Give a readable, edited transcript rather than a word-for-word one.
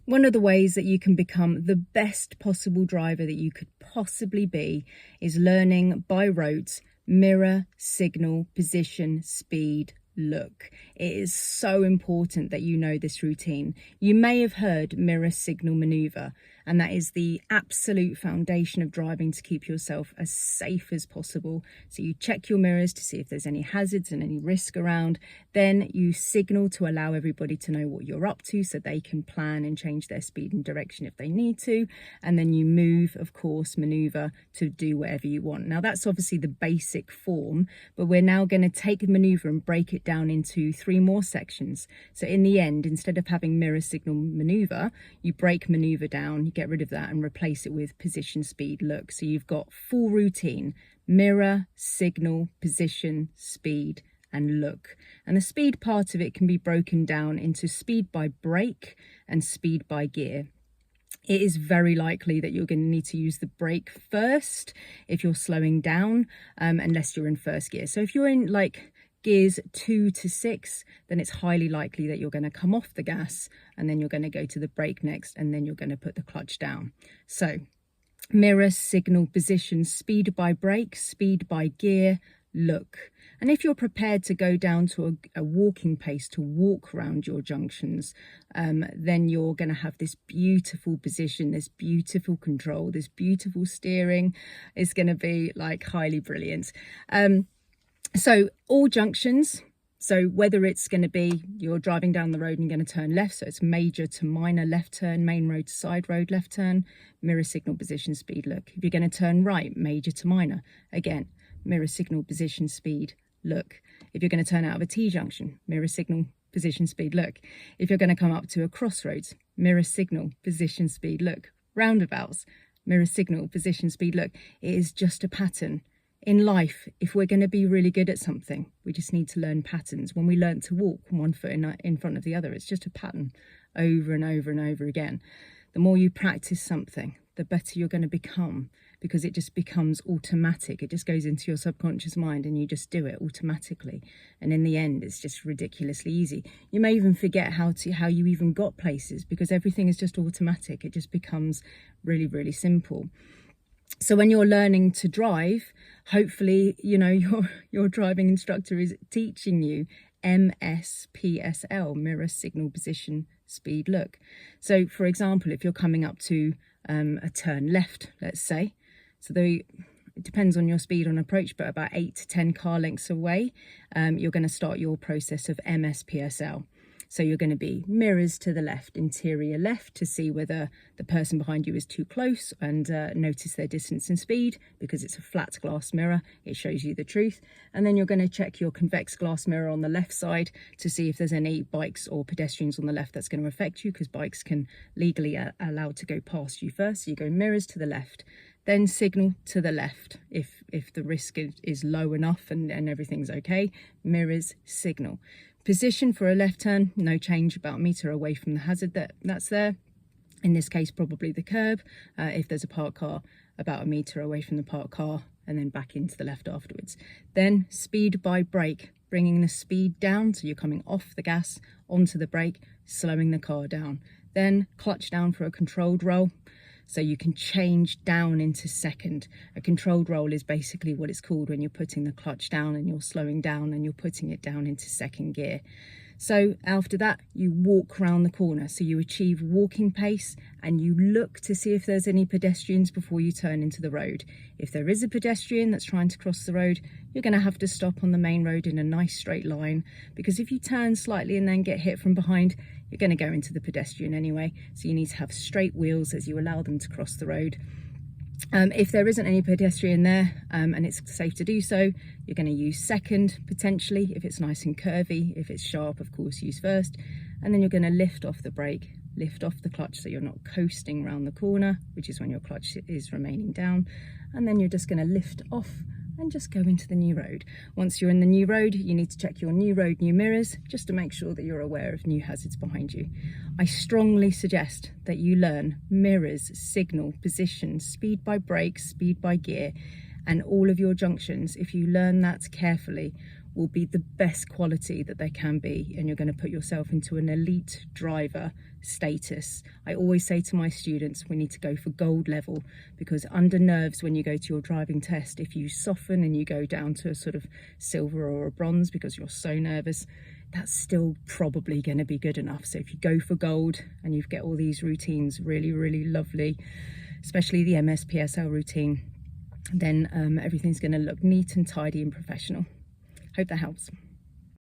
One of the ways that you can become the best possible driver that you could possibly be is learning by rote, mirror, signal, position, speed, look. It is so important that you know this routine. You may have heard mirror, signal, maneuver, and that is the absolute foundation of driving to keep yourself as safe as possible. So you check your mirrors to see if there's any hazards and any risk around. Then you signal to allow everybody to know what you're up to so they can plan and change their speed and direction if they need to. And then you move, of course, maneuver to do whatever you want. Now that's obviously the basic form, but we're now going to take maneuver and break it down into 3 more sections. So in the end, instead of having mirror, signal, maneuver, you break maneuver down, you get rid of that and replace it with position, speed, look. So you've got full routine: mirror, signal, position, speed, and look. And the speed part of it can be broken down into speed by brake and speed by gear. It is very likely that you're going to need to use the brake first if you're slowing down, unless you're in first gear. So if you're in like gears 2 to 6, then it's highly likely that you're going to come off the gas and then you're going to go to the brake next, and then you're going to put the clutch down. So mirror, signal, position, speed by brake, speed by gear, look. And if you're prepared to go down to a walking pace to walk around your junctions, then you're going to have this beautiful position, this beautiful control, this beautiful steering. Is going to be like highly brilliant. So all junctions, so whether it's going to be you're driving down the road and you're going to turn left, so it's major to minor left turn, main road to side road left turn, mirror, signal, position, speed, look. If you're going to turn right, major to minor, again, mirror, signal, position, speed, look. If you're going to turn out of a T-junction, mirror, signal, position, speed, look. If you're going to come up to a crossroads, mirror, signal, position, speed, look. Roundabouts, mirror, signal, position, speed, look. It is just a pattern. In life, if we're going to be really good at something, we just need to learn patterns. When we learn to walk one foot in front of the other, it's just a pattern over and over and over again. The more you practice something, the better you're going to become, because it just becomes automatic. It just goes into your subconscious mind and you just do it automatically. And in the end, it's just ridiculously easy. You may even forget how you even got places, because everything is just automatic. It just becomes really, really simple. So when you're learning to drive, hopefully, you know, your driving instructor is teaching you MSPSL, mirror, signal, position, speed, look. So for example, if you're coming up to a turn left, let's say, so it depends on your speed on approach, but about 8 to 10 car lengths away, you're going to start your process of MSPSL. So you're going to be mirrors to the left, interior left, to see whether the person behind you is too close and notice their distance and speed, because it's a flat glass mirror. It shows you the truth. And then you're going to check your convex glass mirror on the left side to see if there's any bikes or pedestrians on the left that's going to affect you, because bikes can legally allowed to go past you first. So you go mirrors to the left, then signal to the left if the risk is low enough and everything's okay. Mirrors, signal. Position for a left turn, no change, about a metre away from the hazard that's there. In this case, probably the curb. If there's a parked car, about a metre away from the parked car, and then back into the left afterwards. Then speed by brake, bringing the speed down, so you're coming off the gas onto the brake, slowing the car down. Then clutch down for a controlled roll. So you can change down into second. A controlled roll is basically what it's called when you're putting the clutch down and you're slowing down and you're putting it down into second gear. So after that, you walk around the corner. So you achieve walking pace and you look to see if there's any pedestrians before you turn into the road. If there is a pedestrian that's trying to cross the road, you're going to have to stop on the main road in a nice straight line, because if you turn slightly and then get hit from behind, you're going to go into the pedestrian anyway. So you need to have straight wheels as you allow them to cross the road. If there isn't any pedestrian there and it's safe to do so, you're going to use second, potentially, if it's nice and curvy. If it's sharp, of course, use first. And then you're going to lift off the brake, lift off the clutch, so you're not coasting around the corner, which is when your clutch is remaining down. And then you're just going to lift off and just go into the new road. Once you're in the new road, you need to check your new road, new mirrors, just to make sure that you're aware of new hazards behind you. I strongly suggest that you learn mirrors, signal, position, speed by brake, speed by gear, and all of your junctions. If you learn that carefully, will be the best quality that they can be, and you're going to put yourself into an elite driver status. I always say to my students, we need to go for gold level, because under nerves, when you go to your driving test, if you soften and you go down to a sort of silver or a bronze because you're so nervous, that's still probably going to be good enough. So if you go for gold and you get all these routines really, really lovely, especially the MSPSL routine, then everything's going to look neat and tidy and professional. Hope that helps.